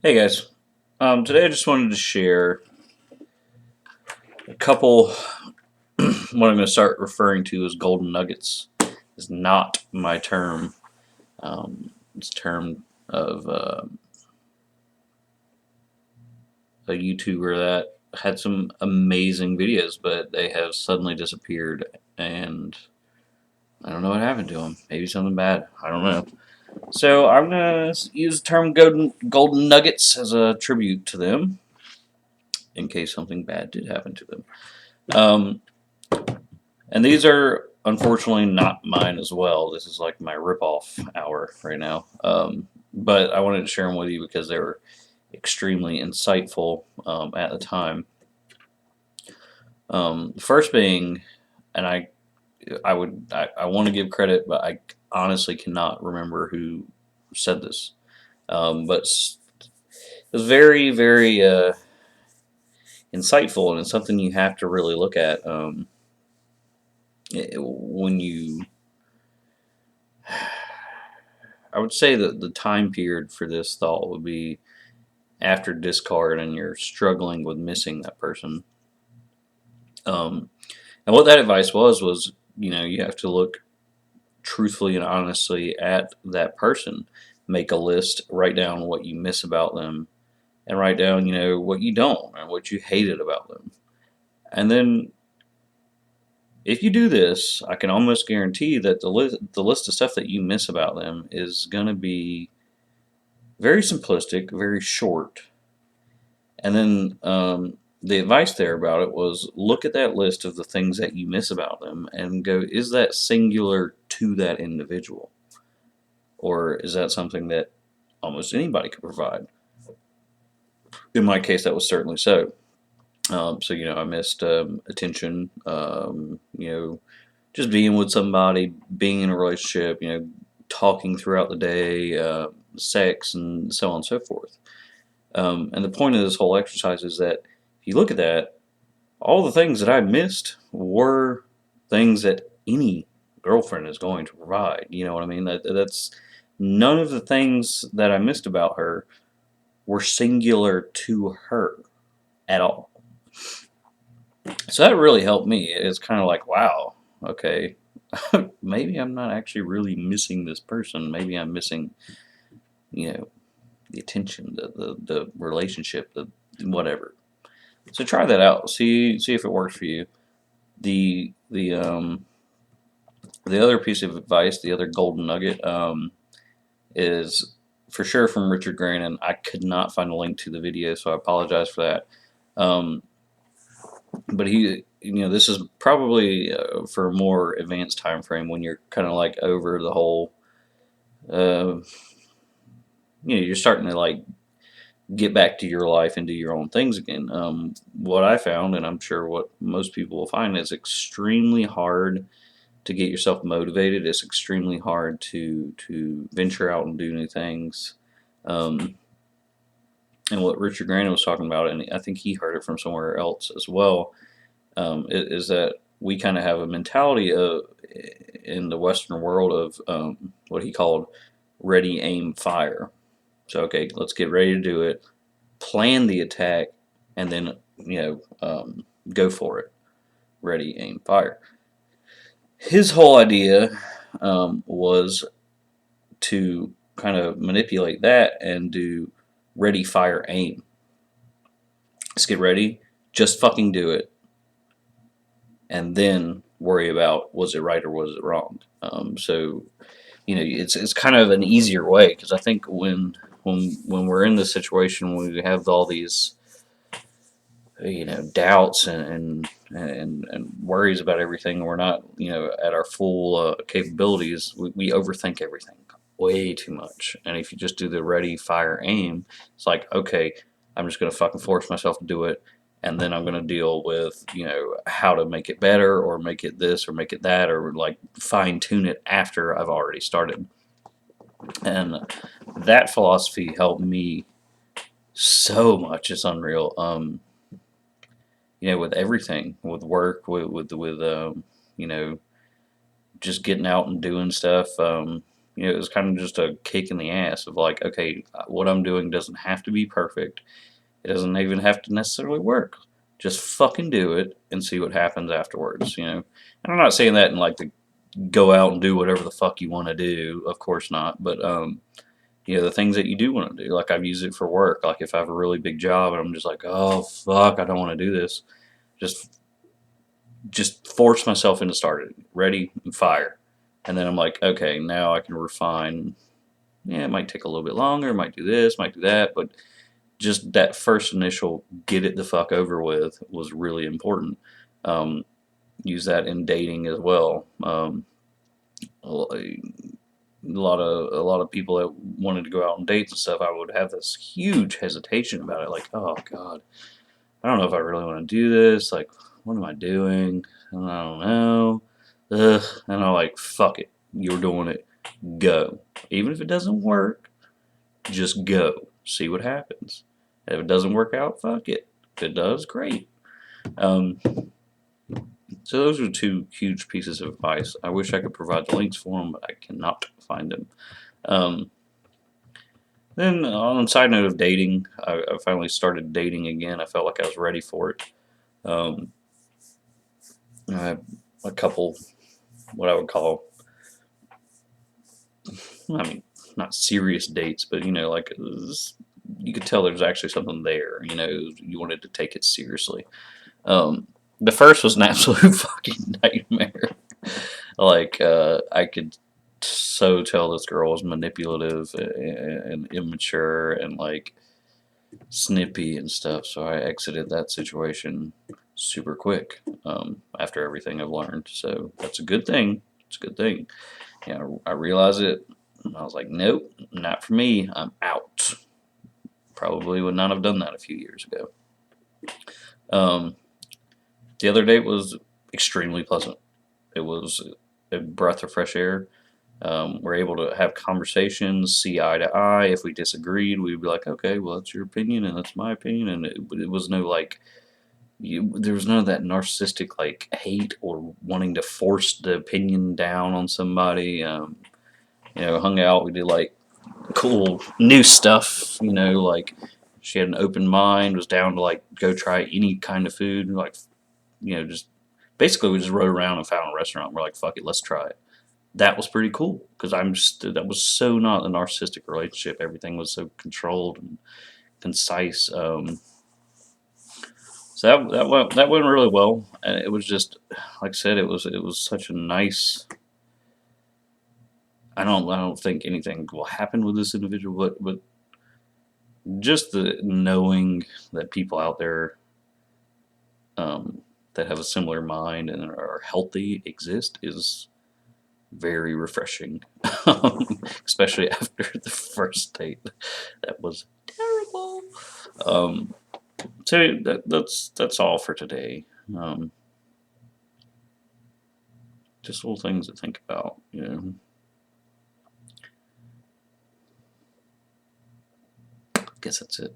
Hey guys, today I just wanted to share a couple. What I'm going to start referring to as golden nuggets is not my term. It's a term of a YouTuber that had some amazing videos, but they have suddenly disappeared, and I don't know what happened to them. Maybe something bad. I don't know. So I'm going to use the term golden nuggets as a tribute to them, in case something bad did happen to them. Um, And these are unfortunately not mine as well. This is like my ripoff hour right now. But I wanted to share them with you because they were extremely insightful at the time. First being, and I want to give credit, but I honestly cannot remember who said this. But it was very, very insightful, and it's something you have to really look at when you I would say that the time period for this thought would be after discard and you're struggling with missing that person. Um, and what that advice was, you have to look truthfully and honestly at that person. Make a list, write down what you miss about them, and write down, what you don't and what you hated about them. And then if you do this, I can almost guarantee that the list of stuff that you miss about them is going to be very simplistic, very short. And then the advice there about it was look at that list of the things that you miss about them and go, is that singular to that individual? Or is that something that almost anybody could provide? In my case, that was certainly so. I missed attention, just being with somebody, being in a relationship, talking throughout the day, sex, and so on and so forth. And the point of this whole exercise is that if you look at that, all the things that I missed were things that any girlfriend is going to provide. You know what I mean? That's none of the things that I missed about her were singular to her at all. So that really helped me. It's kind of like, wow, okay, maybe I'm not actually really missing this person. Maybe I'm missing, the attention, the relationship, the whatever. So try that out. See if it works for you. The the um the other piece of advice, the other golden nugget, is for sure from Richard Grant, and I could not find a link to the video, so I apologize for that. Um, but this is probably for a more advanced time frame when you're kind of like over the whole, uh, you're starting to like get back to your life and do your own things again. What I found, and I'm sure what most people will find, is extremely hard to get yourself motivated. It's extremely hard to venture out and do new things. Um, and what Richard Grant was talking about, and I think he heard it from somewhere else as well, is that we kind of have a mentality of in the Western world of what he called ready, aim, fire. So okay, let's get ready to do it, plan the attack, and then go for it. Ready, aim, fire. His whole idea was to kind of manipulate that and do ready, fire, aim. Let's get ready, just fucking do it, and then worry about was it right or was it wrong. It's kind of an easier way because I think when we're in this situation when we have all these doubts and worries about everything, we're not at our full capabilities. We overthink everything way too much. And if you just do the ready, fire, aim, it's like, okay, I'm just gonna fucking force myself to do it, and then I'm gonna deal with how to make it better or make it this or make it that or like fine tune it after I've already started. And that philosophy helped me so much. It's unreal. With everything, with work, with you know, just getting out and doing stuff. it was kind of just a kick in the ass of like, okay, what I'm doing doesn't have to be perfect. It doesn't even have to necessarily work. Just fucking do it and see what happens afterwards. And I'm not saying that in like the go out and do whatever the fuck you want to do. Of course not. But the things that you do want to do, like I've used it for work. Like if I have a really big job and I'm just like, oh fuck, I don't want to do this. Just force myself into starting, ready and fire. And then I'm like, okay, now I can refine. Yeah, it might take a little bit longer, might do this, might do that, but just that first initial get it the fuck over with was really important. Um, Use that in dating as well. A lot of people that wanted to go out on dates and stuff, I would have this huge hesitation about it. Like, oh god, I don't know if I really want to do this. Like, what am I doing? I don't know. Ugh. And I'm like, fuck it. You're doing it. Go. Even if it doesn't work, just go. See what happens. If it doesn't work out, fuck it. If it does, great. Um, so those are two huge pieces of advice. I wish I could provide the links for them, but I cannot find them. Um, then on the side note of dating, I finally started dating again. I felt like I was ready for it. Um, I had a couple, what I would call, I mean, not serious dates, but like you could tell there's actually something there. You wanted to take it seriously. The first was an absolute fucking nightmare. Like I could so tell this girl was manipulative and immature and like snippy and stuff. So I exited that situation super quick after everything I've learned. So that's a good thing. It's a good thing. I realized it. And I was like, nope, not for me. I'm out. Probably would not have done that a few years ago. The other date was extremely pleasant. It was a breath of fresh air. We're able to have conversations, see eye to eye. If we disagreed, we'd be like, okay, well, that's your opinion and that's my opinion. And it was no like, there was none of that narcissistic like hate or wanting to force the opinion down on somebody. Hung out. We did like cool new stuff. Like she had an open mind, was down to like go try any kind of food. Like, just basically we just rode around and found a restaurant. We're like, fuck it, let's try it. That was pretty cool because that was so not a narcissistic relationship. Everything was so controlled and concise. So that went really well, and it was just like I said, it was such a nice. I don't think anything will happen with this individual, but just the knowing that people out there that have a similar mind and are healthy exist is very refreshing, especially after the first date. That was terrible. So that's all for today. Just little things to think about. Guess that's it.